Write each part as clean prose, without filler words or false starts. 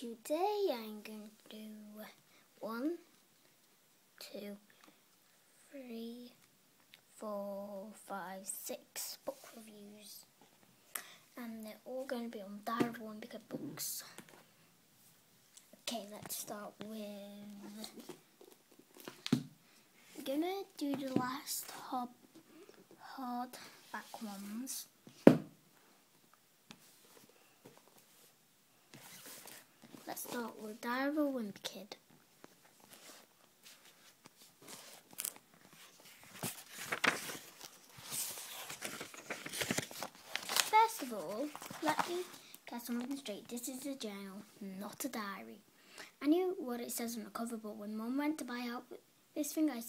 Today I'm going to do 1, 2, 3, 4, 5, 6 book reviews, and they're all going to be on Diary Wimpy books. Okay, let's start with, I'm going to do the last hardback ones. Let's start with Diary of a Wimpy Kid. First of all, let me get something straight. This is a journal, not a diary. I knew what it says on the cover, but when Mum went to buy out this thing, I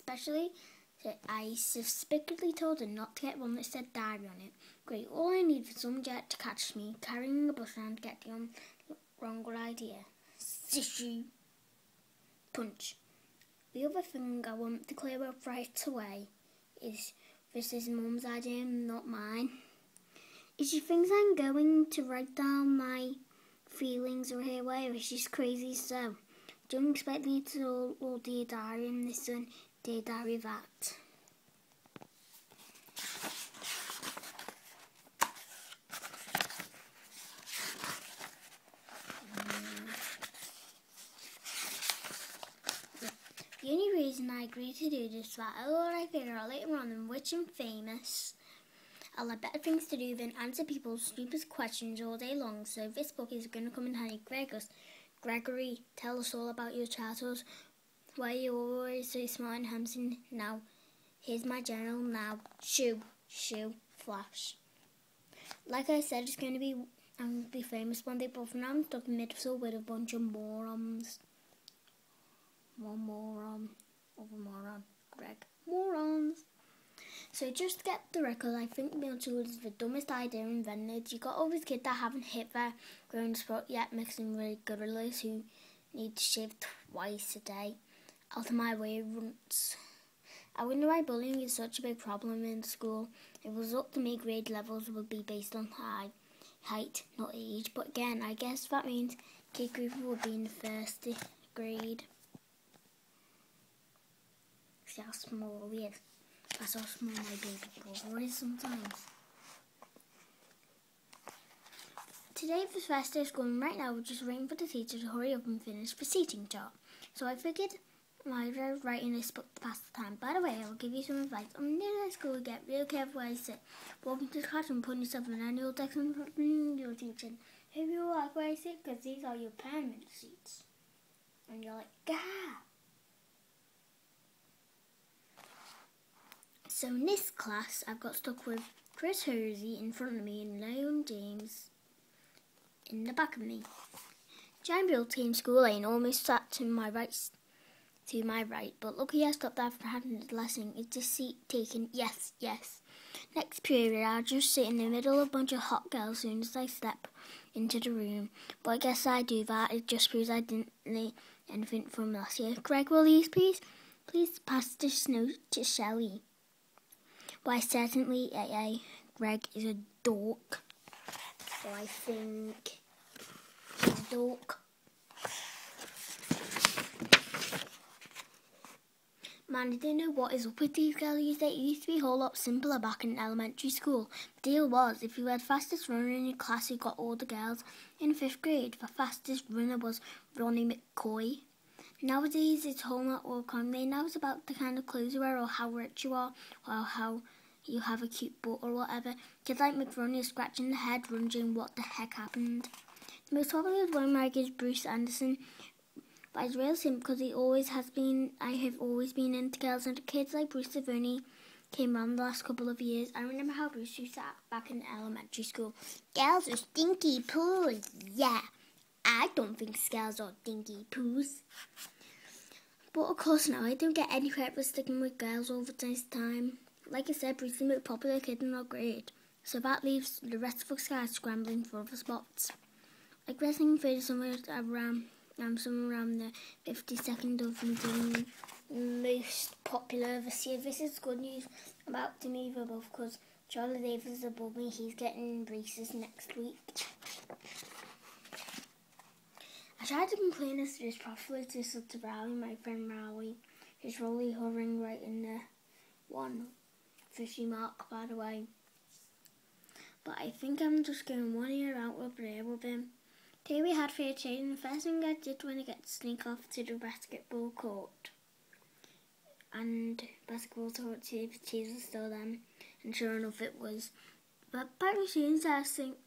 specifically told her not to get one that said diary on it. Great, all I need for some jet to catch me carrying a bus around to get the wrong idea. Issue. Punch. The other thing I want to clear up right away is this is Mum's idea, not mine. If she thinks I'm going to write down my feelings or her way, or she's crazy, so don't expect me to all dear diary and this and dear diary that. The only reason I agreed to do this was I figure out later on I'm rich and famous. I'll have better things to do than answer people's stupid questions all day long, so this book is going to come in handy. Gregory, tell us all about your childhood. Why are you always so smart and handsome? Now, here's my journal now. Shoo, flash. Like I said, it's going to be, I'm going to be famous one day, but for now I'm stuck in middle with a bunch of morons. One moron, other moron, Greg, morons. So just to get the record, I think meal tools is the dumbest idea invented. You got all these kids that haven't hit their grown spot yet, mixing with gorillas who need to shave twice a day. Out of my way, runts. I wonder why bullying is such a big problem in school. If it was up to me, grade levels would be based on height, not age. But again, I guess that means kid group would be in the first grade. See how small he is. That's how small my baby brother is sometimes. Today for the first day of school, and right now we're just waiting for the teacher to hurry up and finish the seating chart. So I figured I was writing this book to pass the time. By the way, I will give you some advice. On the day of school, get real careful where you sit. Walk into the classroom, put yourself in an annual desk and your teacher. If you like where you sit, because these are your permanent seats. And you're like, gah! So in this class, I've got stuck with Chris Hersey in front of me and Leon James in the back of me. Giant Bill came school lane almost sat to my right, but lucky I stopped after having the lesson. Is this seat taken? Yes. Next period, I'll just sit in the middle of a bunch of hot girls as soon as I step into the room. But I guess I do that. It just proves I didn't learn anything from last year. Greg, will you please pass this note to Shelley? Why, certainly, Greg is a dork. So I think he's a dork. Man, I don't know what is up with these girls. They used to be a whole lot simpler back in elementary school. The deal was, if you had fastest runner in your class, you got all the girls. In 5th grade, the fastest runner was Ronnie McCoy. Nowadays, it's a whole lot more common. Now it's about the kind of clothes you wear, or how rich you are, or how you have a cute butt, or whatever. Kids like McRonnie are scratching their head, wondering what the heck happened. The most popular one is Bruce Anderson. But it's real simple because I have always been into girls, and the kids like Bruce have only came around the last couple of years. I remember how Bruce used to act back in elementary school. Girls are stinky poos. Yeah, I don't think girls are stinky poos. But of course now, I don't get any credit for sticking with girls all the time. Like I said, Bruce is the most popular kid in our grade. So that leaves the rest of us guys scrambling for other spots. Like wrestling for somewhere around the 52nd of the most popular this year. This is good news about to me for both, because Charlie Davis is above me. He's getting braces next week. I tried to complain as this properly to Sister Riley, my friend Riley, who's really hovering right in the 150 mark, by the way. But I think I'm just going 1 year out of there with him. Today we had fair trade, and the first thing I did when I got to sneak off to the basketball court. And basketball court, the cheese was still there, and sure enough it was. But back machines, I think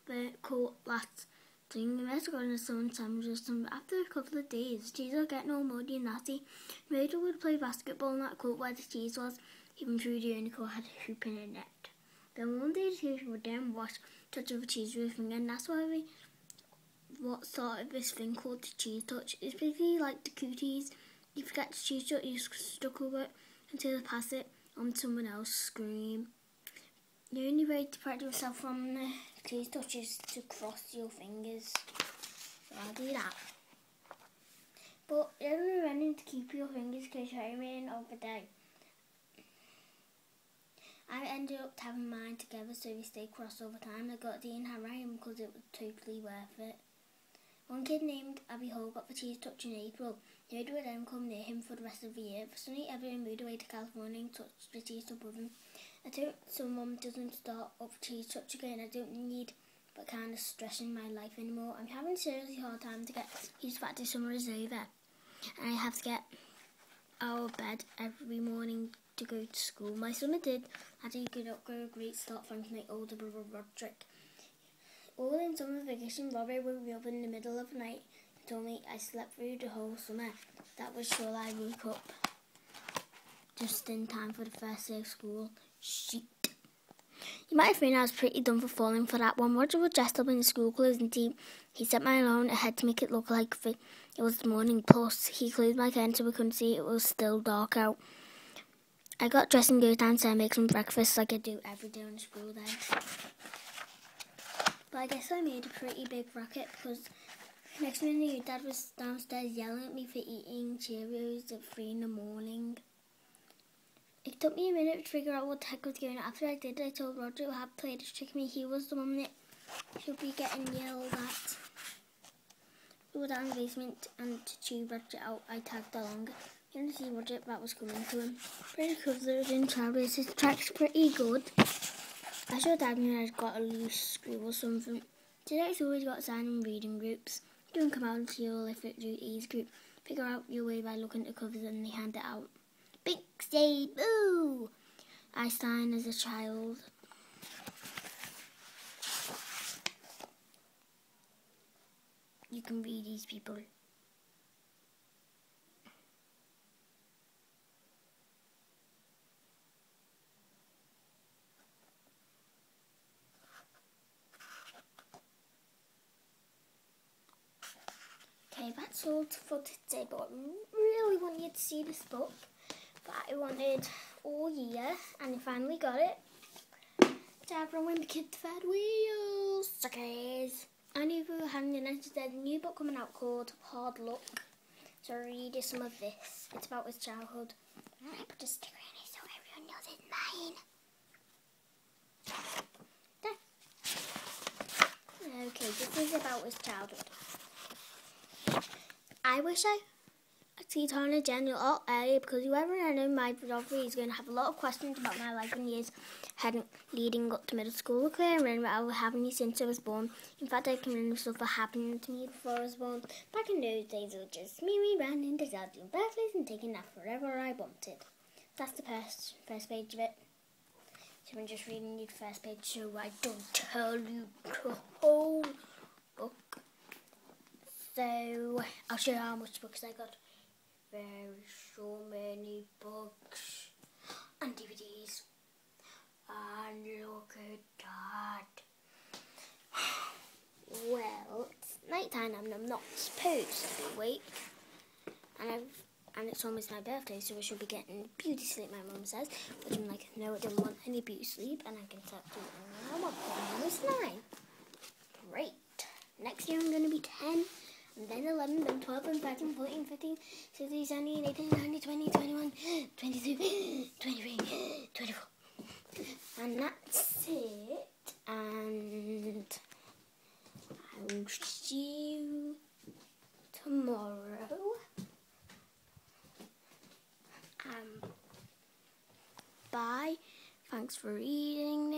the court last thing, we must have gone to some sandwiches, but after a couple of days, the cheese was getting all muddy and nasty. Mabel would play basketball in that court where the cheese was, even through the only court had a hoop in a net. Then one day the cheese would then wash, touch of the cheese with his finger, and that's why what started this thing called the cheese touch. It's basically like the cooties. You forget the cheese touch, you stuck with it until you pass it on to someone else, scream. The only way to protect yourself from the cheese touch is to cross your fingers. So I'll do that. But you're remembering to keep your fingers because you're remaining over there. I ended up having mine together so we stayed crossed over time. I got Dean Harry because it was totally worth it. One kid named Abby Hall got the cheese touch in April. Nobody would then come near him for the rest of the year. Suddenly everyone moved away to California and touched the cheese touch with him. I hope someone doesn't start up cheese touch again. I don't need that kind of stress in my life anymore. I'm having a seriously hard time to get used back to summer is over. And I have to get out of bed every morning to go to school. My summer did. I did got a great start thanks to my older brother Roderick. All in summer vacation, Robert woke me up in the middle of the night and told me I slept through the whole summer. That was sure I woke up just in time for the first day of school. Shit. You might have think I was pretty dumb for falling for that one. Roger was dressed up in his school clothes and he set my alarm ahead to make it look like it was the morning. Plus, he closed my curtain so we couldn't see it was still dark out. I got dressed and go downstairs and make some breakfast like I do every day on the school day. But I guess I made a pretty big racket because next minute Dad was downstairs yelling at me for eating Cheerios at 3 in the morning. It took me a minute to figure out what the heck was going on. After I did, I told Roger who had played this trick me. He was the one that should be getting yelled at. We were down in the basement and to chew Roger out, I tagged along. You didn't see Roger that was coming to him. Pretty covered in trousers. His track's pretty good. I showed Dad when I'd got a loose screw or something. Today's always got signing reading groups. You don't come out until you're if it do E's group. Figure out your way by looking at the covers and they hand it out. Big say boo! I signed as a child. You can read these people. Okay, that's all for today, but I really want you to see this book that I wanted all year, and I finally got it. Time for when the kid third wheels, suckers. I knew we were having there's a new book coming out called Hard Luck, so I'll read you some of this. It's about his childhood. I put a sticker in it so everyone knows it's mine. There. Okay, this is about his childhood. I wish I could see Tony Jen a lot earlier because whoever I know my photography is going to have a lot of questions about my life in years leading up to middle school. Clear and remember I was having me since I was born. In fact, I can remember stuff that happened to me before I was born. Back in those days, it was just me running to South doing birthdays and taking that wherever I wanted. That's the first page of it. So I'm just reading you the first page so I don't tell you the whole book. So I'll show you how much books I got. So many books and DVDs. And look at that. Well, it's night time and I'm not supposed to be awake. And it's almost my birthday, so I should be getting beauty sleep, my mum says. But I'm like, no, I don't want any beauty sleep, and I can start doing what I want. I'm almost 9. Great. Next year I'm going to be 10. And then 11, then 12, then 13, 14, 15, 16, 17, 18, 19, 20, 21, 22, 23, 24. And that's it. And I'll see you tomorrow. Bye. Thanks for reading.